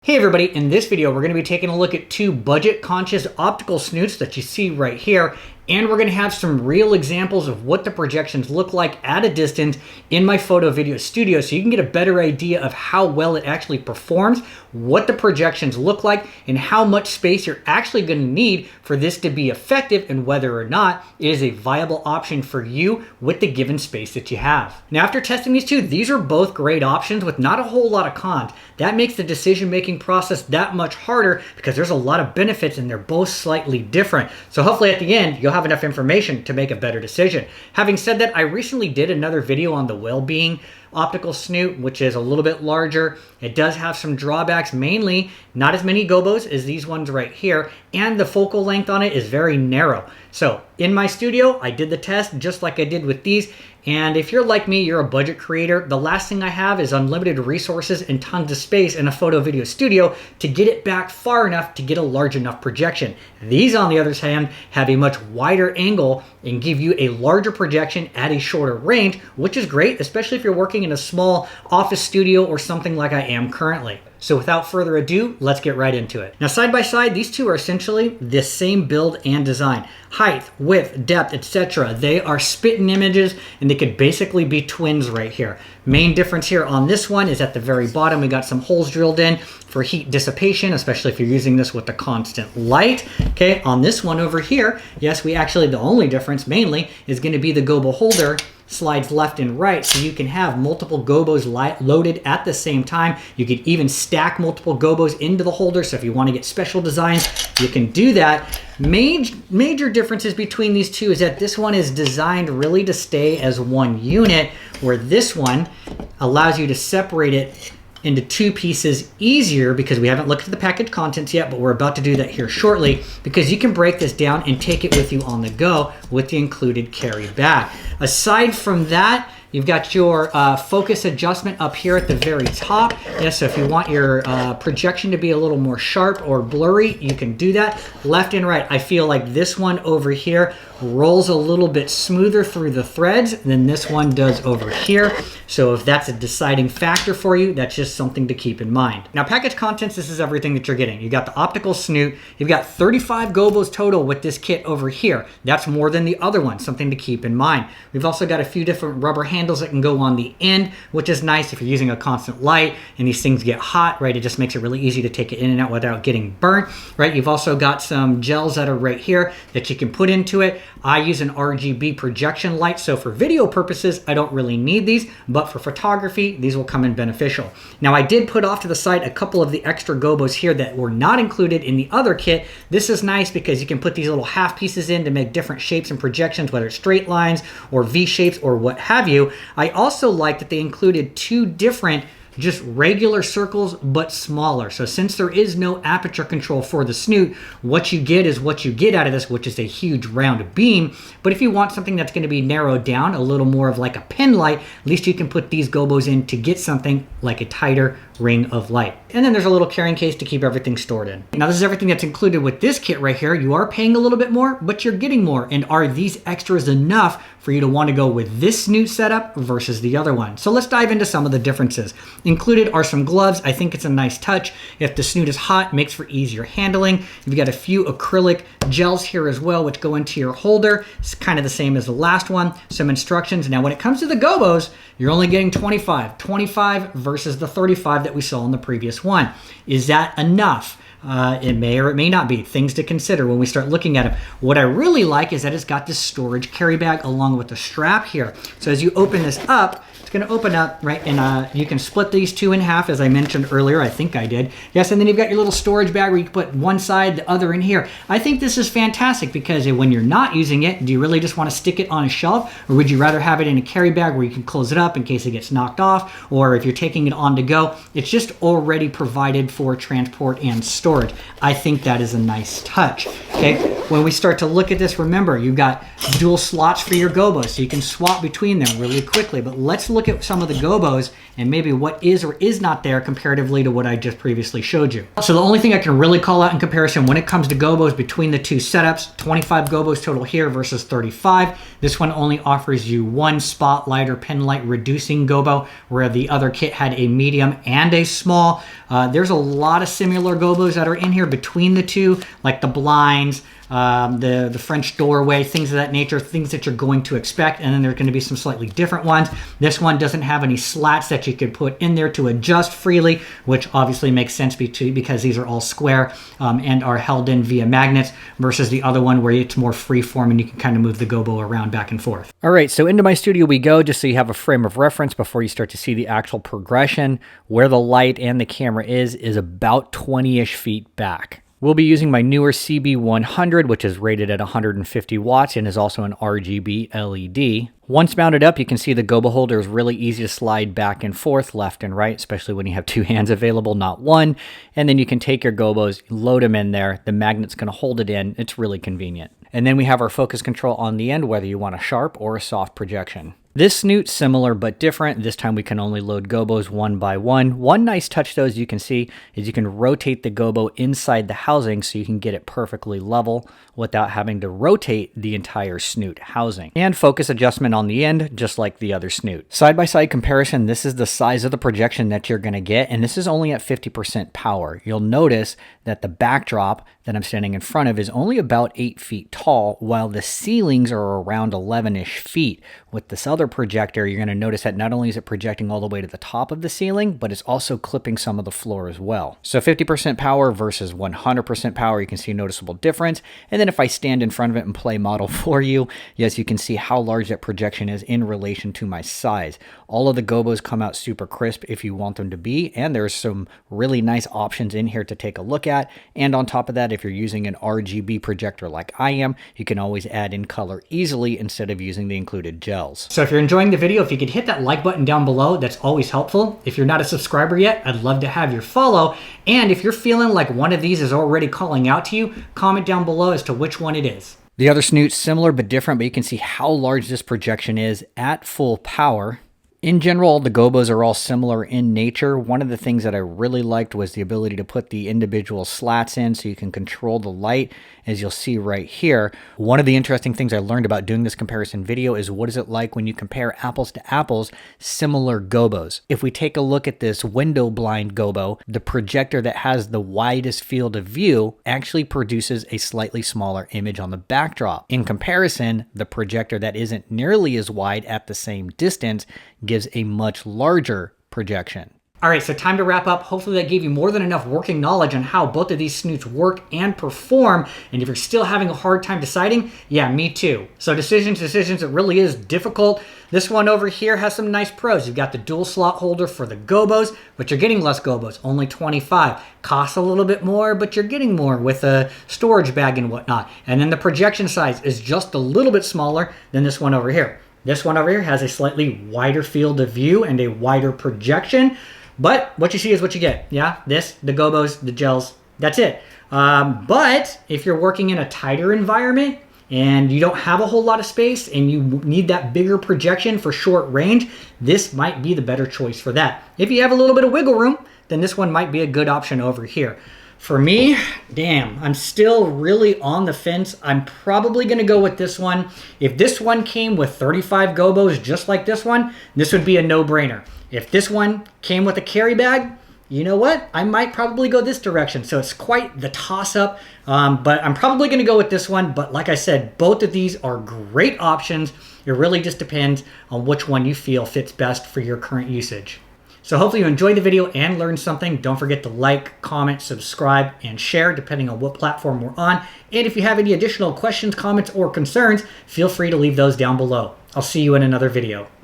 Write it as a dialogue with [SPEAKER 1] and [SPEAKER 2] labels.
[SPEAKER 1] Hey everybody, in this video we're going to be taking a look at two budget-conscious optical snoots that you see right here, and we're going to have some real examples of what the projections look like at a distance in my photo video studio so you can get a better idea of how well it actually performs, what the projections look like, and how much space you're actually going to need for this to be effective and whether or not it is a viable option for you with the given space that you have. Now after testing these two, these are both great options with not a whole lot of cons. That makes the decision-making process that much harder because there's a lot of benefits and they're both slightly different. So hopefully at the end, you'll have enough information to make a better decision. Having said that, I recently did another video on the well-being optical snoot, which is a little bit larger. It does have some drawbacks, mainly not as many gobos as these ones right here, and the focal length on it is very narrow. So in my studio, I did the test just like I did with these. And if you're like me, you're a budget creator, the last thing I have is unlimited resources and tons of space in a photo video studio to get it back far enough to get a large enough projection. These, on the other hand, have a much wider angle and give you a larger projection at a shorter range, which is great, especially if you're working in a small office studio or something like I am currently. So without further ado, let's get right into it. Now side by side, these two are essentially the same build and design. Height, width, depth, etc. They are spitting images and they could basically be twins right here. Main difference here on this one is at the very bottom, we got some holes drilled in for heat dissipation, especially if you're using this with the constant light. Okay, on this one over here, yes, we actually, the only difference mainly is going to be the gobo holder slides left and right, so you can have multiple gobos loaded at the same time. You could even stack multiple gobos into the holder, so if you want to get special designs, you can do that. Major differences between these two is that this one is designed really to stay as one unit, where this one allows you to separate it into two pieces easier because we haven't looked at the package contents yet, but we're about to do that here shortly, because you can break this down and take it with you on the go with the included carry bag. Aside from that, you've got your focus adjustment up here at the very top. Yes, so if you want your projection to be a little more sharp or blurry, you can do that. Left and right, I feel like this one over here rolls a little bit smoother through the threads than this one does over here. So if that's a deciding factor for you, that's just something to keep in mind. Now package contents, this is everything that you're getting. You got the optical snoot, you've got 35 gobos total with this kit over here. That's more than the other one, something to keep in mind. We've also got a few different rubber handles that can go on the end, which is nice if you're using a constant light and these things get hot, right? It just makes it really easy to take it in and out without getting burnt, right? You've also got some gels that are right here that you can put into it. I use an RGB projection light, so for video purposes, I don't really need these, but for photography, these will come in beneficial. Now, I did put off to the side a couple of the extra gobos here that were not included in the other kit. This is nice because you can put these little half pieces in to make different shapes and projections, whether it's straight lines or V shapes or what have you. I also like that they included two different just regular circles, but smaller. So since there is no aperture control for the snoot, what you get is what you get out of this, which is a huge round beam. But if you want something that's going to be narrowed down, a little more of like a pen light, at least you can put these gobos in to get something like a tighter ring of light. And then there's a little carrying case to keep everything stored in. Now this is everything that's included with this kit right here. You are paying a little bit more, but you're getting more. And are these extras enough for you to want to go with this snoot setup versus the other one? So let's dive into some of the differences. Included are some gloves. I think it's a nice touch. If the snoot is hot, it makes for easier handling. You've got a few acrylic gels here as well, which go into your holder. It's kind of the same as the last one. Some instructions. Now when it comes to the gobos, you're only getting 25 versus the 35 that we saw in the previous one. Is that enough? It may or it may not be. Things to consider when we start looking at them. What I really like is that it's got this storage carry bag along with the strap here. So as you open this up, it's going to open up, right? And you can split these two in half, as I mentioned earlier. I think I did. Yes, and then you've got your little storage bag where you can put one side, the other in here. I think this is fantastic because when you're not using it, do you really just want to stick it on a shelf? Or would you rather have it in a carry bag where you can close it up in case it gets knocked off? Or if you're taking it on to go, it's just already provided for transport and storage. I think that is a nice touch. Okay. When we start to look at this, remember, you've got dual slots for your gobos, so you can swap between them really quickly. But let's look at some of the gobos and maybe what is or is not there comparatively to what I just previously showed you. So the only thing I can really call out in comparison when it comes to gobos between the two setups, 25 gobos total here versus 35. This one only offers you one spotlight or pen light reducing gobo, where the other kit had a medium and a small. There's a lot of similar gobos that are in here between the two, like the blinds, the French doorway, things of that nature, things that you're going to expect. And then there's going to be some slightly different ones. This one doesn't have any slats that you could put in there to adjust freely, which obviously makes sense because these are all square and are held in via magnets, versus the other one where it's more free form and you can kind of move the gobo around back and forth. All right, so into my studio we go, just so you have a frame of reference before you start to see the actual progression. Where the light and the camera is about 20-ish feet back. We'll be using my newer CB100, which is rated at 150 watts and is also an RGB LED. Once mounted up, you can see the gobo holder is really easy to slide back and forth, left and right, especially when you have two hands available, not one. And then you can take your gobos, load them in there. The magnet's going to hold it in. It's really convenient. And then we have our focus control on the end, whether you want a sharp or a soft projection. This Snoot's similar but different. This time we can only load gobos one by one. One nice touch though, as you can see, is you can rotate the gobo inside the housing so you can get it perfectly level without having to rotate the entire Snoot housing. And focus adjustment on the end, just like the other Snoot. Side-by-side comparison, this is the size of the projection that you're going to get, and this is only at 50% power. You'll notice that the backdrop that I'm standing in front of is only about 8 feet tall, while the ceilings are around 11-ish feet. With this other projector, you're going to notice that not only is it projecting all the way to the top of the ceiling, but it's also clipping some of the floor as well. So 50% power versus 100% power, you can see a noticeable difference. And then if I stand in front of it and play model for you, yes, you can see how large that projection is in relation to my size. All of the gobos come out super crisp if you want them to be, and there's some really nice options in here to take a look at. And on top of that, if you're using an RGB projector like I am, you can always add in color easily instead of using the included gels. So if you're enjoying the video, if you could hit that like button down below, that's always helpful. If you're not a subscriber yet, I'd love to have your follow. And if you're feeling like one of these is already calling out to you, comment down below as to which one it is. The other Snoot's similar but different, but you can see how large this projection is at full power. In general, the gobos are all similar in nature. One of the things that I really liked was the ability to put the individual slats in so you can control the light, as you'll see right here. One of the interesting things I learned about doing this comparison video is what is it like when you compare apples to apples, similar gobos. If we take a look at this window blind gobo, the projector that has the widest field of view actually produces a slightly smaller image on the backdrop. In comparison, the projector that isn't nearly as wide at the same distance gives a much larger projection. All right, so time to wrap up. Hopefully that gave you more than enough working knowledge on how both of these Snoots work and perform. And if you're still having a hard time deciding, yeah, me too. So decisions, it really is difficult. This one over here has some nice pros. You've got the dual slot holder for the gobos, but you're getting less gobos, only 25. Costs a little bit more, but you're getting more with a storage bag and whatnot. And then the projection size is just a little bit smaller than this one over here. This one over here has a slightly wider field of view and a wider projection, but what you see is what you get. Yeah, this, the gobos, the gels, that's it. But if you're working in a tighter environment and you don't have a whole lot of space and you need that bigger projection for short range, this might be the better choice for that. If you have a little bit of wiggle room, then this one might be a good option over here. For me, damn, I'm still really on the fence. I'm probably going to go with this one. If this one came with 35 gobos just like this one, this would be a no-brainer. If this one came with a carry bag, you know what? I might probably go this direction. So it's quite the toss-up, but I'm probably going to go with this one. But like I said, both of these are great options. It really just depends on which one you feel fits best for your current usage. So hopefully you enjoyed the video and learned something. Don't forget to like, comment, subscribe, and share depending on what platform we're on. And if you have any additional questions, comments, or concerns, feel free to leave those down below. I'll see you in another video.